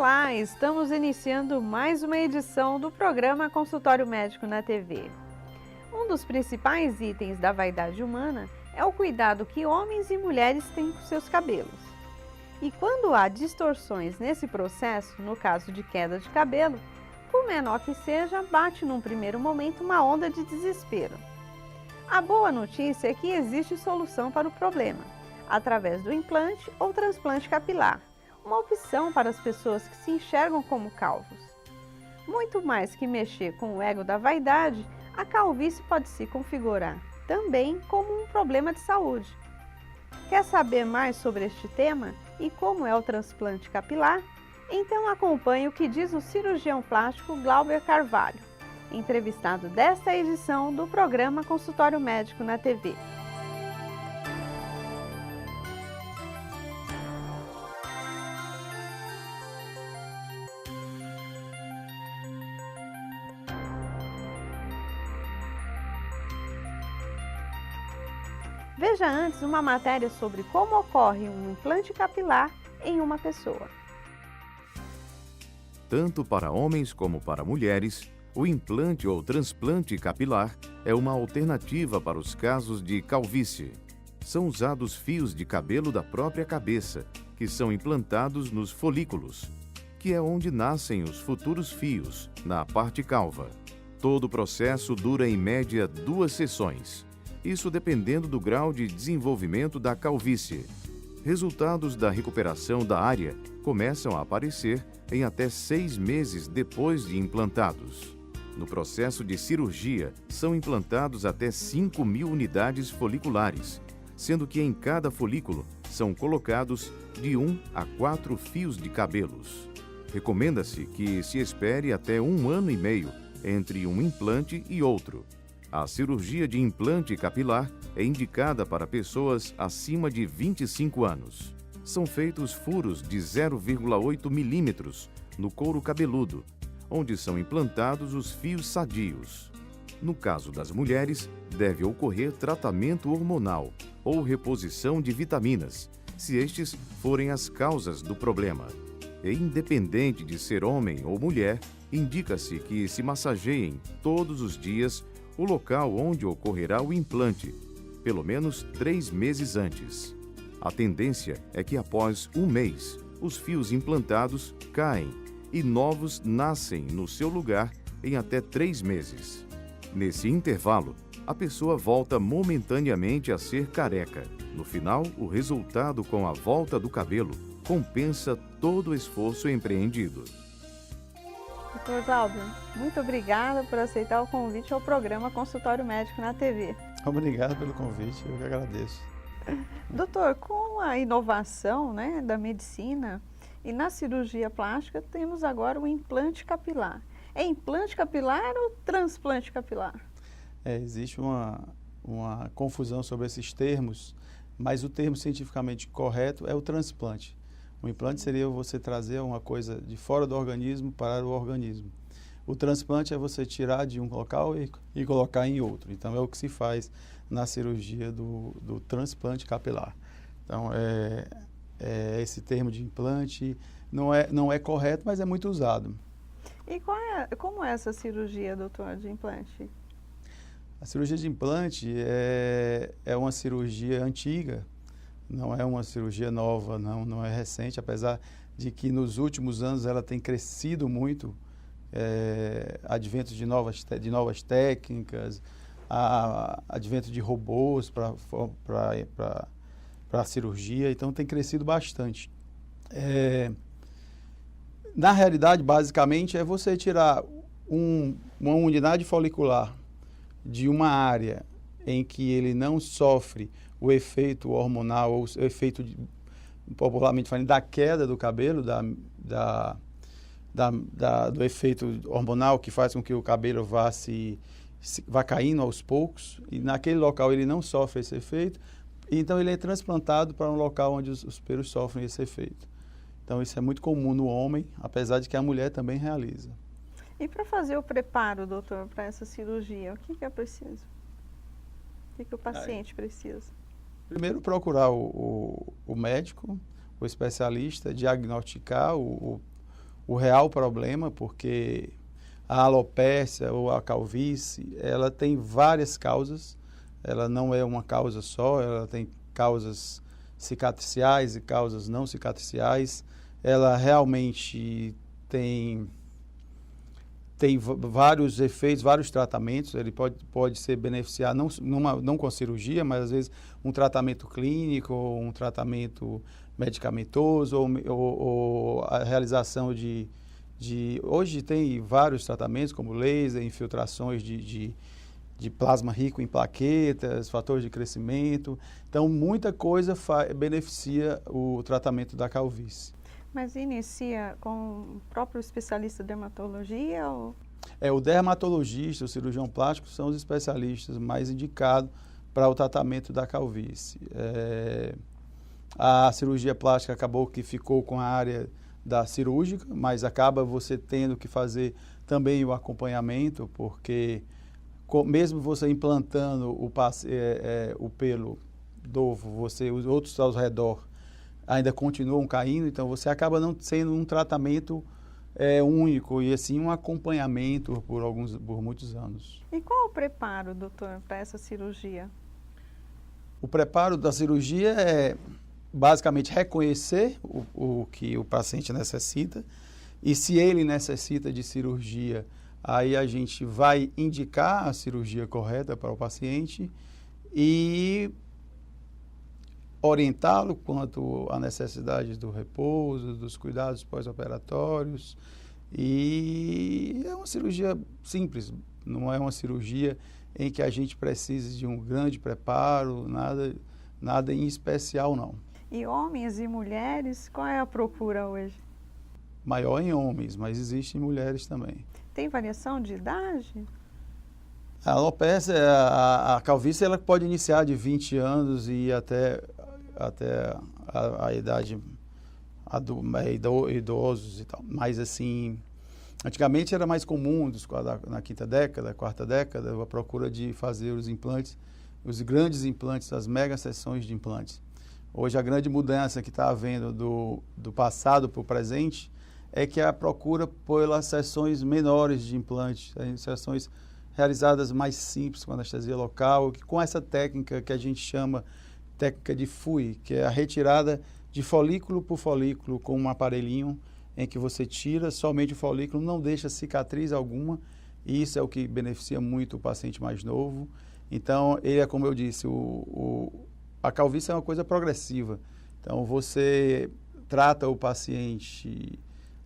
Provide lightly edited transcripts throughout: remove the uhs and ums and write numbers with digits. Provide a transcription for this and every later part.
Olá, estamos iniciando mais uma edição do programa Consultório Médico na TV. Um dos principais itens da vaidade humana é o cuidado que homens e mulheres têm com seus cabelos. E quando há distorções nesse processo, no caso de queda de cabelo, por menor que seja, bate num primeiro momento uma onda de desespero. A boa notícia é que existe solução para o problema, através do implante ou transplante capilar, uma opção para as pessoas que se enxergam como calvos. Muito mais que mexer com o ego da vaidade, a calvície pode se configurar também como um problema de saúde. Quer saber mais sobre este tema e como é o transplante capilar? Então acompanhe o que diz o cirurgião plástico Glauber Carvalho, entrevistado desta edição do programa Consultório Médico na TV. Veja antes uma matéria sobre como ocorre um implante capilar em uma pessoa. Tanto para homens como para mulheres, o implante ou transplante capilar é uma alternativa para os casos de calvície. São usados fios de cabelo da própria cabeça, que são implantados nos folículos, que é onde nascem os futuros fios, na parte calva. Todo o processo dura em média 2 sessões. Isso dependendo do grau de desenvolvimento da calvície. Resultados da recuperação da área começam a aparecer em até 6 meses depois de implantados. No processo de cirurgia, são implantados até 5.000 unidades foliculares, sendo que em cada folículo são colocados de 1 a 4 fios de cabelos. Recomenda-se que se espere até 1 ano e meio entre um implante e outro. A cirurgia de implante capilar é indicada para pessoas acima de 25 anos. São feitos furos de 0,8 milímetros no couro cabeludo, onde são implantados os fios sadios. No caso das mulheres, deve ocorrer tratamento hormonal ou reposição de vitaminas, se estes forem as causas do problema. E independente de ser homem ou mulher, indica-se que se massageiem todos os dias o local onde ocorrerá o implante, pelo menos 3 meses antes. A tendência é que após 1 mês, os fios implantados caem e novos nascem no seu lugar em até 3 meses. Nesse intervalo, a pessoa volta momentaneamente a ser careca. No final, o resultado com a volta do cabelo compensa todo o esforço empreendido. Dr. Glauber, muito obrigada por aceitar o convite ao programa Consultório Médico na TV. Obrigado pelo convite, eu que agradeço. Doutor, com a inovação, da medicina e na cirurgia plástica, temos agora o implante capilar. É implante capilar ou transplante capilar? Existe uma confusão sobre esses termos, mas o termo cientificamente correto é o transplante. O implante seria você trazer uma coisa de fora do organismo para o organismo. O transplante é você tirar de um local e colocar em outro. Então, é o que se faz na cirurgia do transplante capilar. Então, esse termo de implante não é correto, mas é muito usado. E como é essa cirurgia, doutor, de implante? A cirurgia de implante é uma cirurgia antiga. Não é uma cirurgia nova, não é recente, apesar de que nos últimos anos ela tem crescido muito, advento de novas técnicas, advento de robôs para a cirurgia, então tem crescido bastante. Na realidade, basicamente, é você tirar uma unidade folicular de uma área em que ele não sofre o efeito hormonal, ou o efeito, popularmente falando, da queda do cabelo, do efeito hormonal que faz com que o cabelo vá caindo aos poucos, e naquele local ele não sofre esse efeito, então ele é transplantado para um local onde os pelos sofrem esse efeito. Então isso é muito comum no homem, apesar de que a mulher também realiza. E para fazer o preparo, doutor, para essa cirurgia, o que é preciso? O que o paciente precisa? Primeiro, procurar o médico, o especialista, diagnosticar o o real problema, porque a alopécia ou a calvície, ela tem várias causas, ela não é uma causa só, ela tem causas cicatriciais e causas não cicatriciais, ela realmente tem vários efeitos, vários tratamentos, ele pode ser beneficiar não com a cirurgia, mas às vezes um tratamento clínico, ou um tratamento medicamentoso, ou a realização hoje tem vários tratamentos, como laser, infiltrações de plasma rico em plaquetas, fatores de crescimento. Então, muita coisa beneficia o tratamento da calvície. Mas inicia com o próprio especialista de dermatologia? Ou... O dermatologista, o cirurgião plástico, são os especialistas mais indicados para o tratamento da calvície. A cirurgia plástica acabou que ficou com a área da cirúrgica, mas acaba você tendo que fazer também o acompanhamento, porque mesmo você implantando o pelo do ovo, os outros ao redor ainda continuam caindo, então você acaba não sendo um tratamento único, e assim um acompanhamento por muitos anos. E qual o preparo, doutor, para essa cirurgia? O preparo da cirurgia é basicamente reconhecer o que o paciente necessita, e se ele necessita de cirurgia, aí a gente vai indicar a cirurgia correta para o paciente e orientá-lo quanto à necessidade do repouso, dos cuidados pós-operatórios. E é uma cirurgia simples, não é uma cirurgia em que a gente precise de um grande preparo, nada em especial não. E homens e mulheres, qual é a procura hoje? Maior em homens, mas existem mulheres também. Tem variação de idade? A alopécia, a calvície, ela pode iniciar de 20 anos e ir até a idade idosos e tal. Mas assim, antigamente era mais comum, na quinta década, quarta década, a procura de fazer os implantes, os grandes implantes, as mega seções de implantes. Hoje a grande mudança que está havendo do passado para o presente é que a procura pelas seções menores de implantes, seções realizadas mais simples, com anestesia local, com essa técnica que a gente chama técnica de FUI, que é a retirada de folículo por folículo com um aparelhinho em que você tira somente o folículo, não deixa cicatriz alguma, e isso é o que beneficia muito o paciente mais novo. Então, como eu disse, a calvície é uma coisa progressiva. Então, você trata o paciente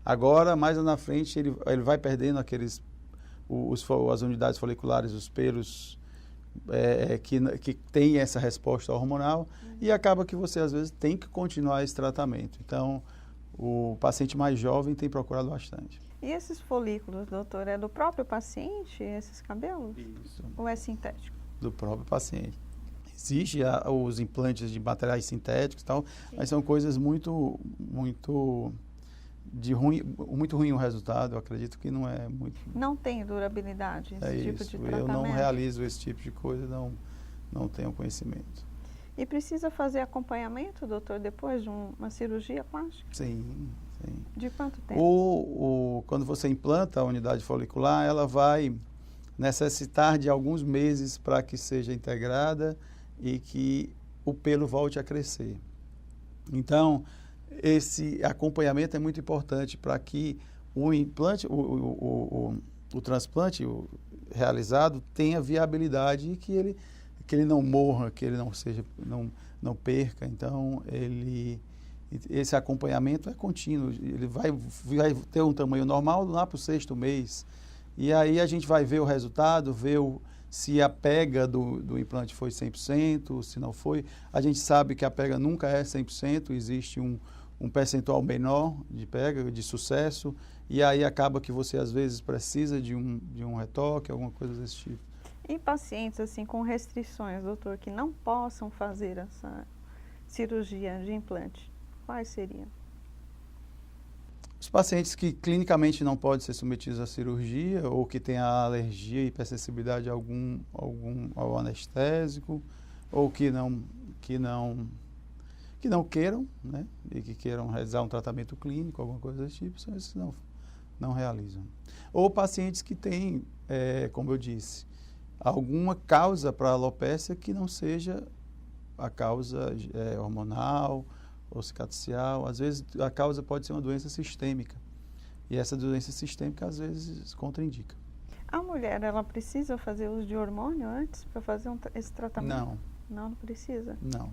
agora, mais lá na frente, ele vai perdendo as unidades foliculares, os pelos que tem essa resposta hormonal, e acaba que você, às vezes, tem que continuar esse tratamento. Então, o paciente mais jovem tem procurado bastante. E esses folículos, doutor, é do próprio paciente, esses cabelos? Isso. Ou é sintético? Do próprio paciente. Existe os implantes de materiais sintéticos e tal, mas são coisas muito ruim o resultado. Eu acredito que não é muito... Não tem durabilidade esse tipo de tratamento? Eu não realizo esse tipo de coisa, não tenho conhecimento. E precisa fazer acompanhamento, doutor, depois de uma cirurgia plástica? Sim. De quanto tempo? Quando você implanta a unidade folicular, ela vai necessitar de alguns meses para que seja integrada e que o pelo volte a crescer. Então, esse acompanhamento é muito importante para que o implante, o transplante realizado tenha viabilidade e que ele não morra, que ele não perca. Então, esse acompanhamento é contínuo. Ele vai ter um tamanho normal lá para o 6º mês. E aí a gente vai ver o resultado, ver se a pega do implante foi 100%, se não foi. A gente sabe que a pega nunca é 100%, existe um percentual menor de pega, de sucesso, e aí acaba que você às vezes precisa de um retoque, alguma coisa desse tipo. E pacientes assim com restrições, doutor, que não possam fazer essa cirurgia de implante, quais seriam? Os pacientes que clinicamente não podem ser submetidos à cirurgia ou que têm a alergia e hipersensibilidade ao anestésico, ou que não queiram, né, e que queiram realizar um tratamento clínico, alguma coisa desse tipo, são esses que não realizam. Ou pacientes que têm, como eu disse, alguma causa para a alopécia que não seja a causa hormonal ou cicatricial. Às vezes a causa pode ser uma doença sistêmica. E essa doença sistêmica às vezes contraindica. A mulher, ela precisa fazer uso de hormônio antes para fazer esse tratamento? Não. Não precisa? Não.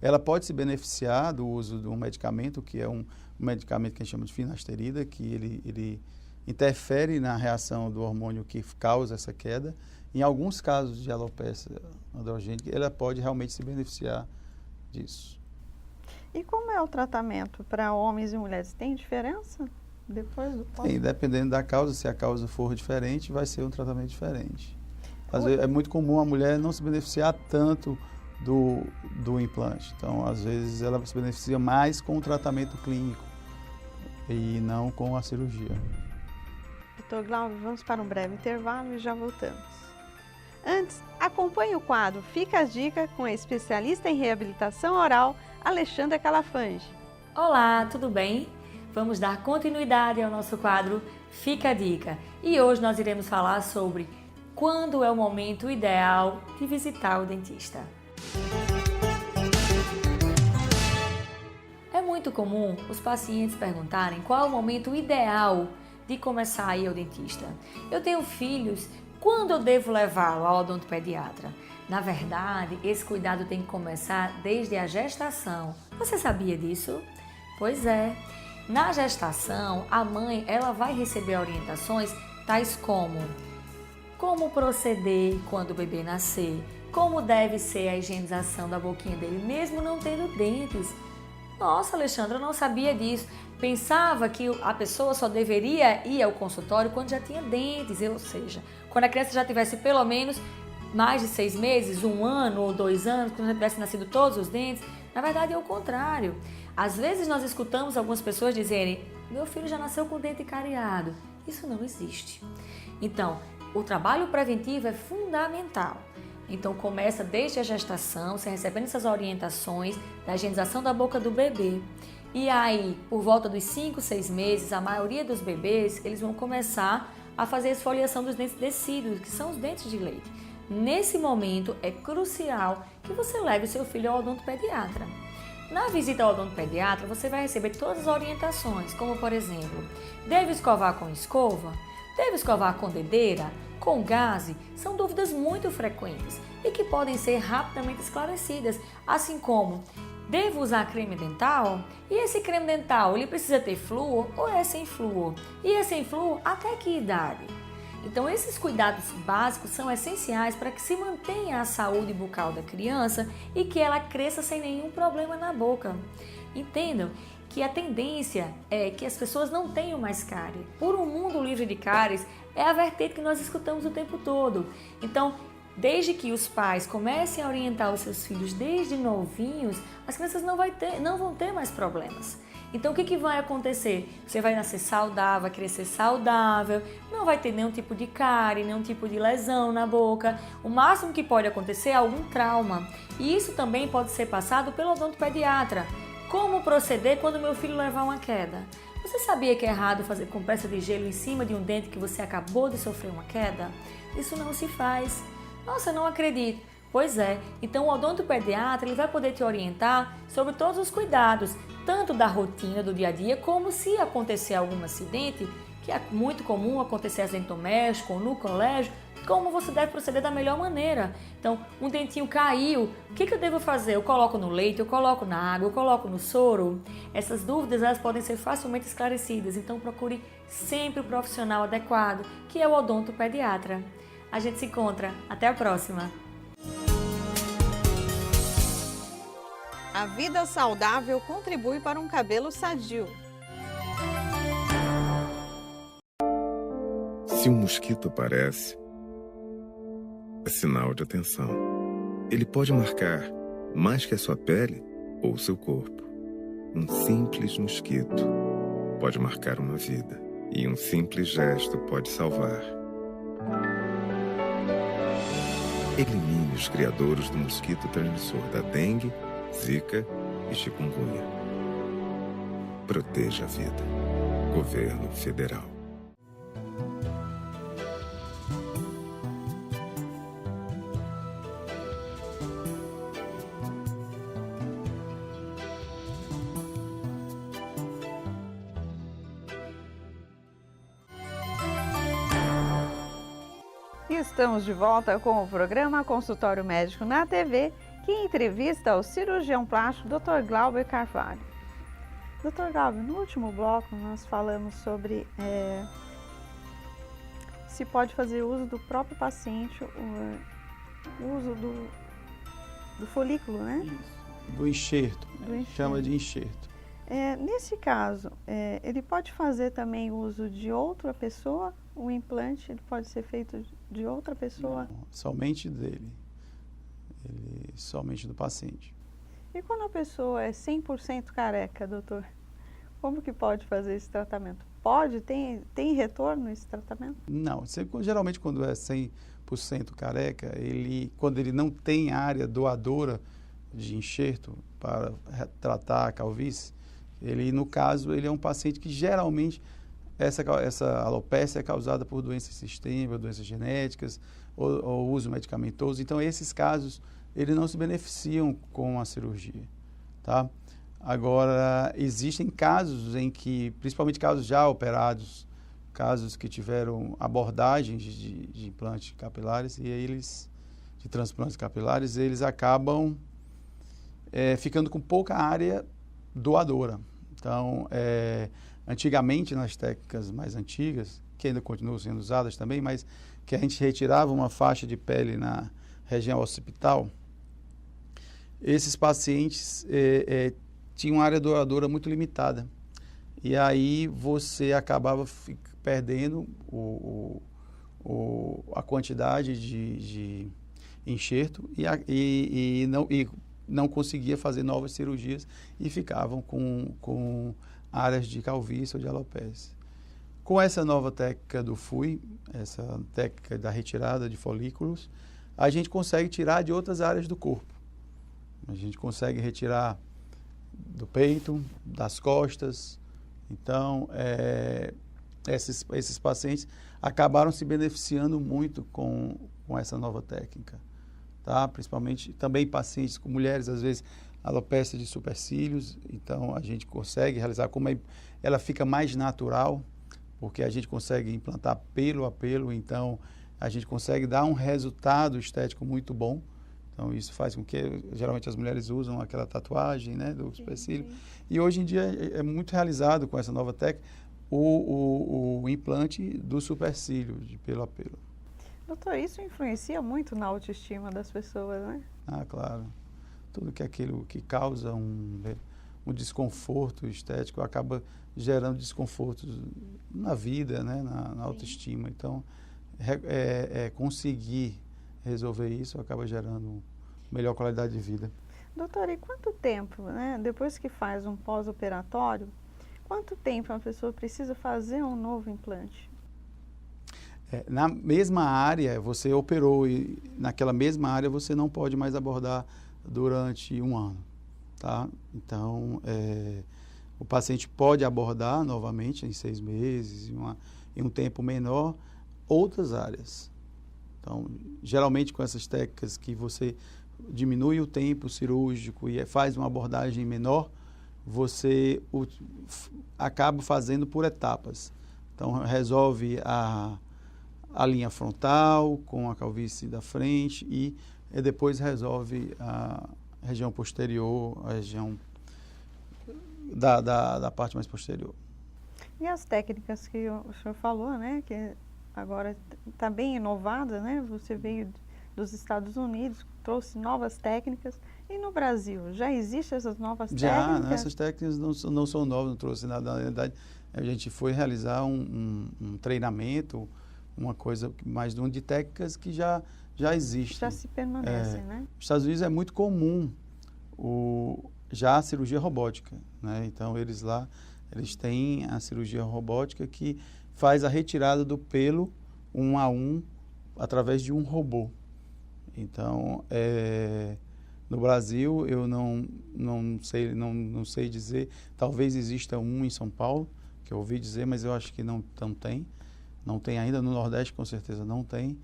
Ela pode se beneficiar do uso de um medicamento, que é um medicamento que a gente chama de finasterida, que ele interfere na reação do hormônio que causa essa queda. Em alguns casos de alopecia androgênica, ela pode realmente se beneficiar disso. E como é o tratamento para homens e mulheres? Tem diferença depois do pós? Sim, dependendo da causa, se a causa for diferente, vai ser um tratamento diferente. Às vezes, é muito comum a mulher não se beneficiar tanto do implante. Então, às vezes, ela se beneficia mais com o tratamento clínico e não com a cirurgia. Doutor Glauber, vamos para um breve intervalo e já voltamos. Antes, acompanhe o quadro Fica a Dica com a especialista em reabilitação oral, Alexandra Calafange. Olá, tudo bem? Vamos dar continuidade ao nosso quadro Fica a Dica. E hoje nós iremos falar sobre quando é o momento ideal de visitar o dentista. É muito comum os pacientes perguntarem qual é o momento ideal de começar a ir ao dentista. Eu tenho filhos, quando eu devo levá-lo ao odontopediatra? Na verdade, esse cuidado tem que começar desde a gestação. Você sabia disso? Pois é. Na gestação, a mãe ela vai receber orientações tais como proceder quando o bebê nascer, como deve ser a higienização da boquinha dele, mesmo não tendo dentes. Nossa, Alexandra, eu não sabia disso. Pensava que a pessoa só deveria ir ao consultório quando já tinha dentes, ou seja, quando a criança já tivesse pelo menos mais de 6 meses, 1 ano ou 2 anos, quando já tivesse nascido todos os dentes. Na verdade é o contrário. Às vezes nós escutamos algumas pessoas dizerem: meu filho já nasceu com o dente cariado. Isso não existe. Então, o trabalho preventivo é fundamental. Então começa desde a gestação, você recebendo essas orientações da higienização da boca do bebê. E aí, por volta dos 5, 6 meses, a maioria dos bebês, eles vão começar a fazer a esfoliação dos dentes decíduos, que são os dentes de leite. Nesse momento, é crucial que você leve o seu filho ao odontopediatra. Na visita ao odontopediatra, você vai receber todas as orientações, como por exemplo, deve escovar com escova? Deve escovar com dedeira? Com gaze? São dúvidas muito frequentes e que podem ser rapidamente esclarecidas, assim como: devo usar creme dental? E esse creme dental, ele precisa ter flúor ou é sem flúor? E é sem flúor até que idade? Então, esses cuidados básicos são essenciais para que se mantenha a saúde bucal da criança e que ela cresça sem nenhum problema na boca. Entendam que a tendência é que as pessoas não tenham mais cárie. Por um mundo livre de cáries é a vertente que nós escutamos o tempo todo. Então, desde que os pais comecem a orientar os seus filhos desde novinhos, as crianças não vão ter mais problemas. Então, o que vai acontecer? Você vai nascer saudável, vai crescer saudável, não vai ter nenhum tipo de cárie, nenhum tipo de lesão na boca. O máximo que pode acontecer é algum trauma. E isso também pode ser passado pelo odontopediatra. Como proceder quando meu filho levar uma queda? Você sabia que é errado fazer compressa de gelo em cima de um dente que você acabou de sofrer uma queda? Isso não se faz. Nossa, não acredito. Pois é, então o odontopediatra ele vai poder te orientar sobre todos os cuidados, tanto da rotina do dia a dia, como se acontecer algum acidente, que é muito comum acontecer acidente doméstico ou no colégio, como você deve proceder da melhor maneira. Então, um dentinho caiu, o que eu devo fazer? Eu coloco no leite, eu coloco na água, eu coloco no soro? Essas dúvidas elas podem ser facilmente esclarecidas, então procure sempre o profissional adequado, que é o odontopediatra. A gente se encontra. Até a próxima! A vida saudável contribui para um cabelo sadio. Se um mosquito aparece, é sinal de atenção. Ele pode marcar mais que a sua pele ou seu corpo. Um simples mosquito pode marcar uma vida e um simples gesto pode salvar. Elimine os criadores do mosquito transmissor da dengue, zika e chikungunya. Proteja a vida. Governo Federal. E estamos de volta com o programa Consultório Médico na TV, que entrevista o cirurgião plástico Dr. Glauber Carvalho. Dr. Glauber, no último bloco nós falamos sobre se pode fazer uso do próprio paciente, o uso do folículo, né? Isso. Do enxerto. Chama de enxerto. Nesse caso, ele pode fazer também uso de outra pessoa? O implante ele pode ser feito de outra pessoa? Não, somente dele. Somente do paciente. E quando a pessoa é 100% careca, doutor? Como que pode fazer esse tratamento? Pode? Tem retorno esse tratamento? Não. Geralmente, quando é 100% careca, quando ele não tem área doadora de enxerto para tratar a calvície, no caso, ele é um paciente que geralmente essa alopécia é causada por doenças sistêmicas, doenças genéticas ou uso medicamentoso. Então, esses casos, eles não se beneficiam com a cirurgia, tá? Agora, existem casos em que, principalmente casos já operados, casos que tiveram abordagens de implantes capilares de transplantes capilares, eles acabam ficando com pouca área doadora. Então, antigamente, nas técnicas mais antigas, que ainda continuam sendo usadas também, mas que a gente retirava uma faixa de pele na região occipital, esses pacientes tinham uma área doadora muito limitada. E aí você acabava perdendo a quantidade de enxerto e não conseguia fazer novas cirurgias e ficavam com áreas de calvície ou de alopécia. Com essa nova técnica do FUI, essa técnica da retirada de folículos, a gente consegue tirar de outras áreas do corpo. A gente consegue retirar do peito, das costas. Então, esses pacientes acabaram se beneficiando muito com essa nova técnica. Tá? Principalmente também pacientes com mulheres, às vezes, alopécia de supercílios. Então, a gente consegue realizar, como ela fica mais natural, porque a gente consegue implantar pelo a pelo, então a gente consegue dar um resultado estético muito bom. Então, isso faz com que, geralmente, as mulheres usam aquela tatuagem, né, do supercílio. E hoje em dia é muito realizado com essa nova técnica o implante do supercílio, de pelo a pelo. Doutor, isso influencia muito na autoestima das pessoas, né? Ah, claro. Tudo que aquilo que causa um desconforto estético acaba gerando desconfortos na vida, né, na autoestima. Então, conseguir resolver isso acaba gerando melhor qualidade de vida. Doutor, e quanto tempo, né, depois que faz um pós-operatório, quanto tempo a pessoa precisa fazer um novo implante? Na mesma área, você operou e naquela mesma área você não pode mais abordar durante um ano, tá? Então, o paciente pode abordar novamente em 6 meses, em um tempo menor, outras áreas. Então, geralmente com essas técnicas que você diminui o tempo cirúrgico e faz uma abordagem menor, você acaba fazendo por etapas. Então, resolve a linha frontal com a calvície da frente e depois resolve a região posterior, a região da parte mais posterior. E as técnicas que o senhor falou, né, que agora está bem inovada, né? Você veio dos Estados Unidos, trouxe novas técnicas. E no Brasil, já existem essas novas técnicas? Já, essas técnicas não são novas, não trouxe nada. Na verdade, a gente foi realizar um treinamento, uma coisa mais de técnicas que já existem. Já se permanecem, né? Nos Estados Unidos é muito comum já a cirurgia robótica, né? Então, eles têm a cirurgia robótica que faz a retirada do pelo 1 a 1 através de um robô. Então, no Brasil, eu não sei dizer, talvez exista um em São Paulo, que eu ouvi dizer, mas eu acho que não tem. Não tem ainda, no Nordeste com certeza não tem.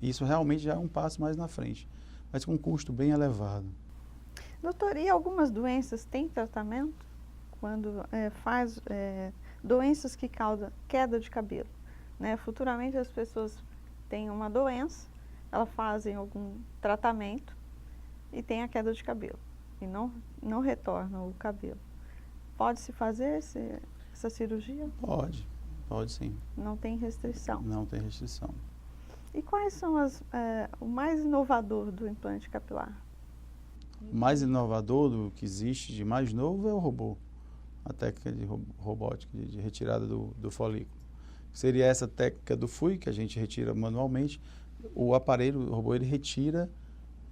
Isso realmente já é um passo mais na frente, mas com um custo bem elevado. Doutor, e algumas doenças têm tratamento? Quando faz doenças que causam queda de cabelo, né? Futuramente as pessoas têm uma doença, elas fazem algum tratamento e tem a queda de cabelo e não retorna o cabelo. Pode-se fazer essa cirurgia? Pode sim. Não tem restrição? Não tem restrição. E quais são o mais inovador do implante capilar? O mais inovador do que existe de mais novo é o robô. A técnica de robótica, de retirada do folículo. Seria essa técnica do FUI, que a gente retira manualmente. O aparelho, o robô, ele retira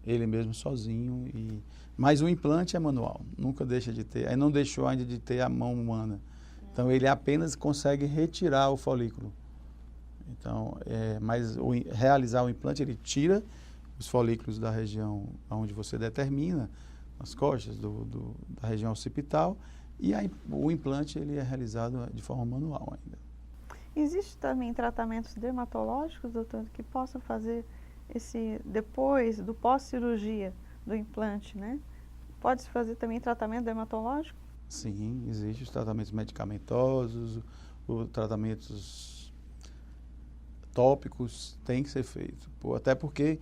ele mesmo sozinho. Mas o implante é manual, nunca deixa de ter. Aí não deixou ainda de ter a mão humana. Então, ele apenas consegue retirar o folículo. Então, mas realizar o implante, ele tira os folículos da região onde você determina, nas costas da região occipital, e o implante ele é realizado de forma manual ainda. Existe também tratamentos dermatológicos, doutor, que possam fazer depois do pós-cirurgia do implante, né? Pode-se fazer também tratamento dermatológico? Sim, existem os tratamentos medicamentosos, os tratamentos tópicos, tem que ser feito. Até porque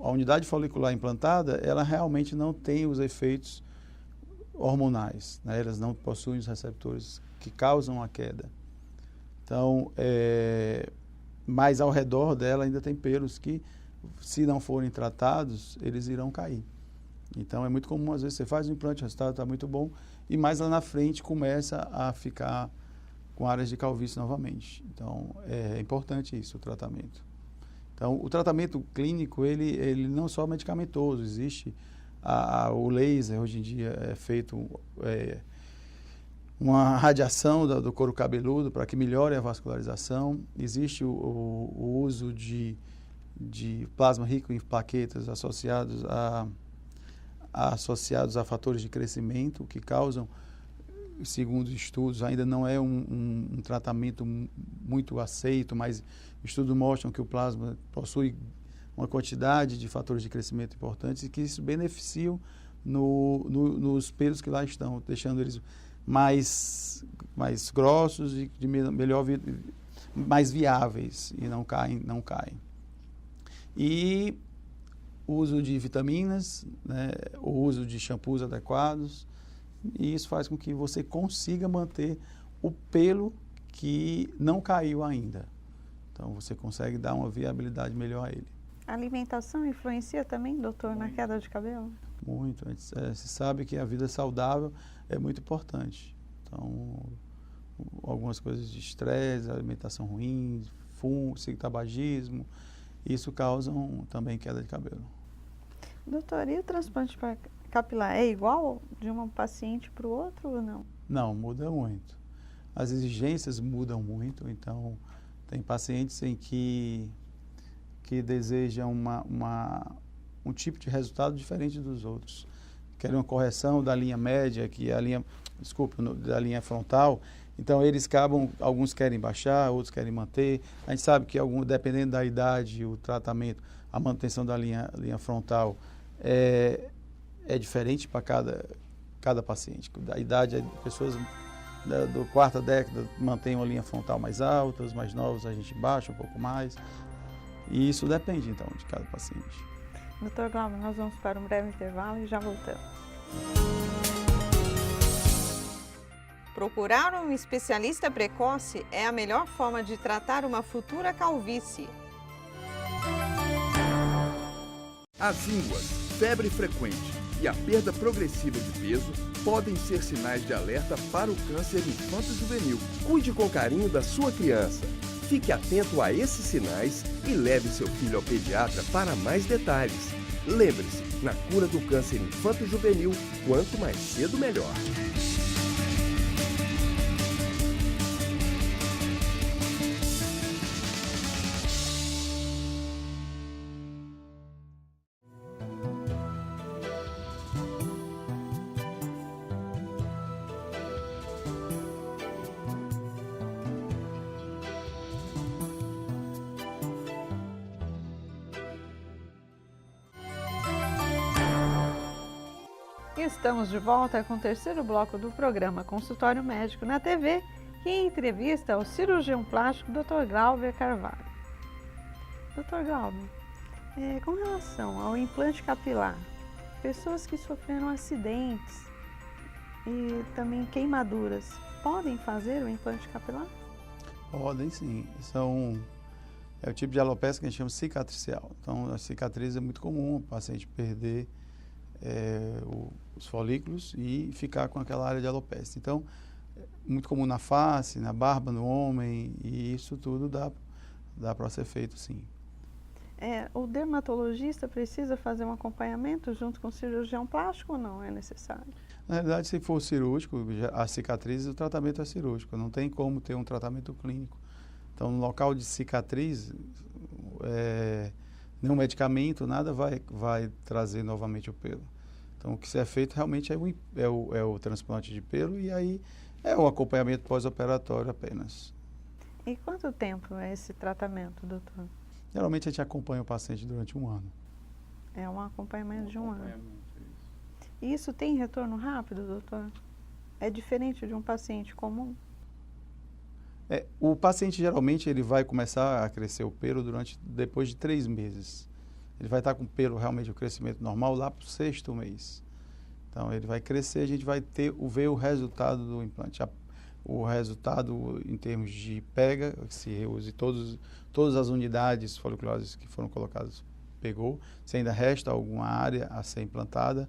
a unidade folicular implantada, ela realmente não tem os efeitos hormonais, né? Elas não possuem os receptores que causam a queda. Então, mas ao redor dela ainda tem pelos que, se não forem tratados, eles irão cair. Então, é muito comum, às vezes, você faz um implante, o resultado está muito bom, e mais lá na frente começa a ficar com áreas de calvície novamente. Então, é importante isso, o tratamento. Então, o tratamento clínico, ele não só medicamentoso, existe o laser, hoje em dia é feito uma radiação do couro cabeludo para que melhore a vascularização, existe o uso de plasma rico em plaquetas associados a fatores de crescimento que causam, segundo estudos, ainda não é um tratamento muito aceito, mas estudos mostram que o plasma possui uma quantidade de fatores de crescimento importantes e que isso beneficiam nos pelos que lá estão, deixando eles mais grossos e mais viáveis e não caem. E o uso de vitaminas, né, o uso de shampoos adequados, e isso faz com que você consiga manter o pelo que não caiu ainda. Então, você consegue dar uma viabilidade melhor a ele. A alimentação influencia também, doutor, na queda de cabelo? Muito. Se sabe que a vida saudável é muito importante. Então, algumas coisas de estresse, alimentação ruim, fumo, tabagismo, isso causam também queda de cabelo. Doutor, e o transplante capilar é igual de um paciente para o outro ou não? Não, muda muito. As exigências mudam muito, então tem pacientes em que desejam um tipo de resultado diferente dos outros. Querem uma correção da linha média, que é a linha, da linha frontal. Então, alguns querem baixar, outros querem manter. A gente sabe que, dependendo da idade, o tratamento, a manutenção da linha frontal é diferente para cada paciente. Da idade, pessoas da quarta década mantêm uma linha frontal mais alta, os mais novos a gente baixa um pouco mais. E isso depende, então, de cada paciente. Doutor Glauber, nós vamos para um breve intervalo e já voltamos. Procurar um especialista precoce é a melhor forma de tratar uma futura calvície. As ínguas, febre frequente e a perda progressiva de peso podem ser sinais de alerta para o câncer infanto-juvenil. Cuide com carinho da sua criança. Fique atento a esses sinais e leve seu filho ao pediatra para mais detalhes. Lembre-se, na cura do câncer infanto-juvenil, quanto mais cedo, melhor. Estamos de volta com o terceiro bloco do programa Consultório Médico na TV, que entrevista o cirurgião plástico Dr. Glauber Carvalho. Dr. Glauber, com relação ao implante capilar, pessoas que sofreram acidentes e também queimaduras, podem fazer o implante capilar? Podem sim. É o tipo de alopecia que a gente chama cicatricial. Então, a cicatriz é muito comum o paciente perder os folículos e ficar com aquela área de alopecia. Então, é muito comum na face, na barba no homem, e isso tudo dá para ser feito sim. O dermatologista precisa fazer um acompanhamento junto com o cirurgião plástico ou não é necessário? Na realidade, se for cirúrgico, a cicatriz, o tratamento é cirúrgico, não tem como ter um tratamento clínico. Então, no local de cicatriz, nenhum medicamento, nada vai trazer novamente o pelo. Então, o que se é feito realmente é o transplante de pelo e aí é o acompanhamento pós-operatório apenas. E quanto tempo é esse tratamento, doutor? Geralmente a gente acompanha o paciente durante 1 ano. É um acompanhamento de 1 ano. E isso tem retorno rápido, doutor? É diferente de um paciente comum? O paciente geralmente ele vai começar a crescer o pelo depois de 3 meses. Ele vai estar com o pelo realmente o crescimento normal lá para o 6º mês. Então ele vai crescer, a gente vai ver o resultado do implante. O resultado em termos de pega, se reuse todas as unidades foliculosas que foram colocadas, pegou. Se ainda resta alguma área a ser implantada.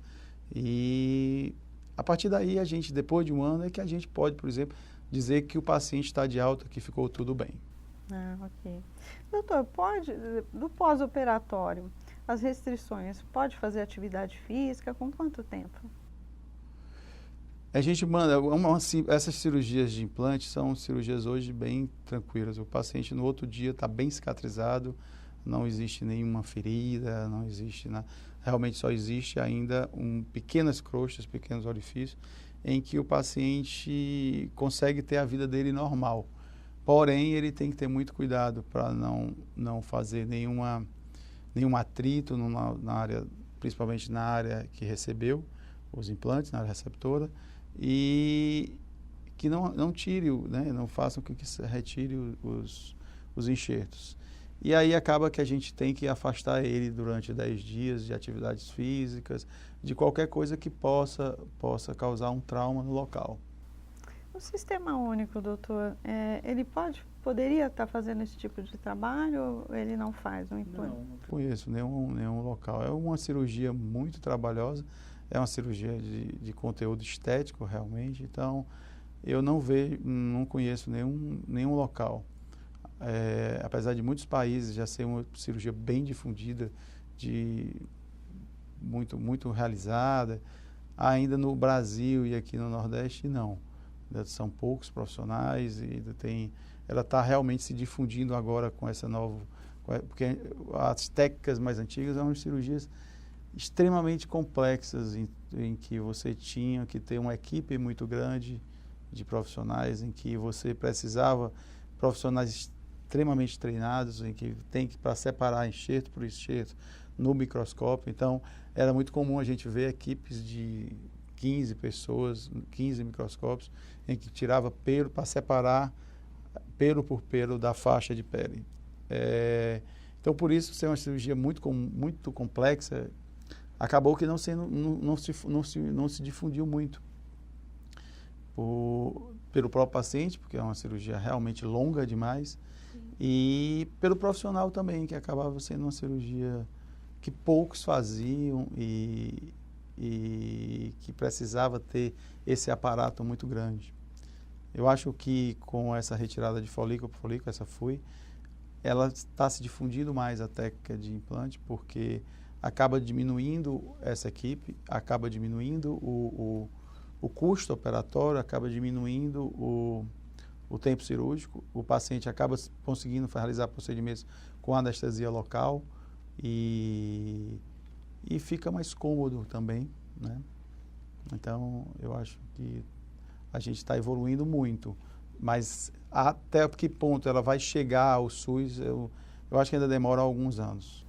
E a partir daí, depois de 1 ano, é que a gente pode, por exemplo, dizer que o paciente está de alta, que ficou tudo bem. Ok. Doutor, do pós-operatório, as restrições, pode fazer atividade física com quanto tempo? A gente manda, essas cirurgias de implante são cirurgias hoje bem tranquilas. O paciente no outro dia está bem cicatrizado, não existe nenhuma ferida, não existe nada. Realmente só existe ainda pequenas crostas, pequenos orifícios, em que o paciente consegue ter a vida dele normal. Porém, ele tem que ter muito cuidado para não fazer nenhum atrito na área, principalmente na área que recebeu os implantes, na área receptora, e que não tire, não façam com que se retire os enxertos. E aí acaba que a gente tem que afastar ele durante 10 dias de atividades físicas, de qualquer coisa que possa causar um trauma no local. O Sistema Único, doutor, ele poderia estar fazendo esse tipo de trabalho ou ele não faz um implante? Não conheço nenhum local. É uma cirurgia muito trabalhosa, é uma cirurgia de conteúdo estético realmente, então eu não conheço nenhum local. Apesar de muitos países já ser uma cirurgia bem difundida, muito realizada, ainda no Brasil e aqui no Nordeste não. São poucos profissionais e ela está realmente se difundindo agora com essa nova... Porque as técnicas mais antigas eram cirurgias extremamente complexas em que você tinha que ter uma equipe muito grande de profissionais, em que você precisava profissionais extremamente treinados, em que para separar enxerto por enxerto no microscópio. Então, era muito comum a gente ver equipes de 15 pessoas, 15 microscópios, em que tirava pelo para separar pelo por pelo da faixa de pele. Então, por isso, ser uma cirurgia muito complexa, acabou que não se difundiu muito pelo próprio paciente, porque é uma cirurgia realmente longa demais, e pelo profissional também, que acabava sendo uma cirurgia que poucos faziam e que precisava ter esse aparato muito grande. Eu acho que com essa retirada de folículo por folículo, ela está se difundindo mais a técnica de implante, porque acaba diminuindo essa equipe, acaba diminuindo o custo operatório, acaba diminuindo o tempo cirúrgico, o paciente acaba conseguindo realizar procedimentos com anestesia local e fica mais cômodo também, né? Então, eu acho que a gente está evoluindo muito, mas até que ponto ela vai chegar ao SUS, eu acho que ainda demora alguns anos.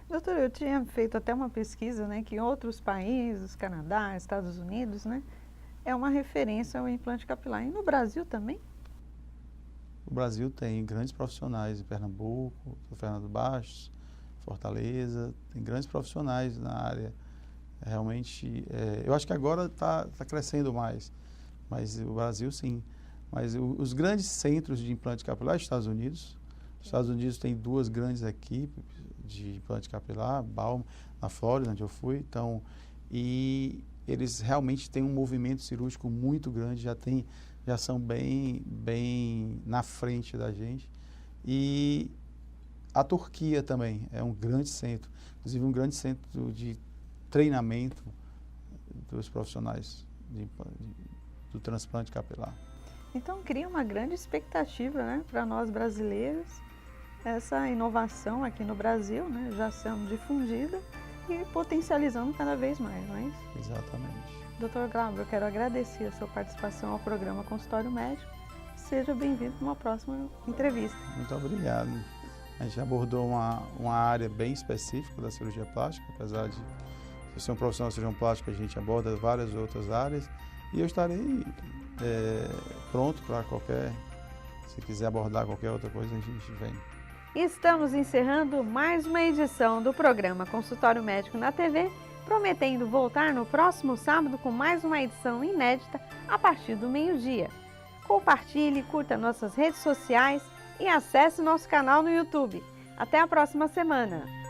Doutor, eu tinha feito até uma pesquisa, né, que em outros países, Canadá, Estados Unidos, né, é uma referência ao implante capilar. E no Brasil também? O Brasil tem grandes profissionais em Pernambuco, Fernando Bastos, Fortaleza, tem grandes profissionais na área. Realmente, eu acho que agora está crescendo mais, mas o Brasil sim. Mas os grandes centros de implante capilar, Estados Unidos. Os Estados Unidos tem 2 grandes equipes de implante capilar, Balm, na Flórida, onde eu fui. Então, e eles realmente têm um movimento cirúrgico muito grande, já são bem na frente da gente. E a Turquia também é um grande centro, inclusive um grande centro de treinamento dos profissionais do transplante capilar. Então cria uma grande expectativa, né, para nós brasileiros, essa inovação aqui no Brasil, né, já sendo difundida e potencializando cada vez mais, não é isso? Exatamente. Doutor Glauber, eu quero agradecer a sua participação ao programa Consultório Médico. Seja bem-vindo para uma próxima entrevista. Muito obrigado. A gente abordou uma área bem específica da cirurgia plástica, apesar de ser um profissional de cirurgião plástico, a gente aborda várias outras áreas e eu estarei pronto para se quiser abordar qualquer outra coisa, a gente vem. Estamos encerrando mais uma edição do programa Consultório Médico na TV, prometendo voltar no próximo sábado com mais uma edição inédita a partir do meio-dia. Compartilhe, curta nossas redes sociais e acesse nosso canal no YouTube. Até a próxima semana!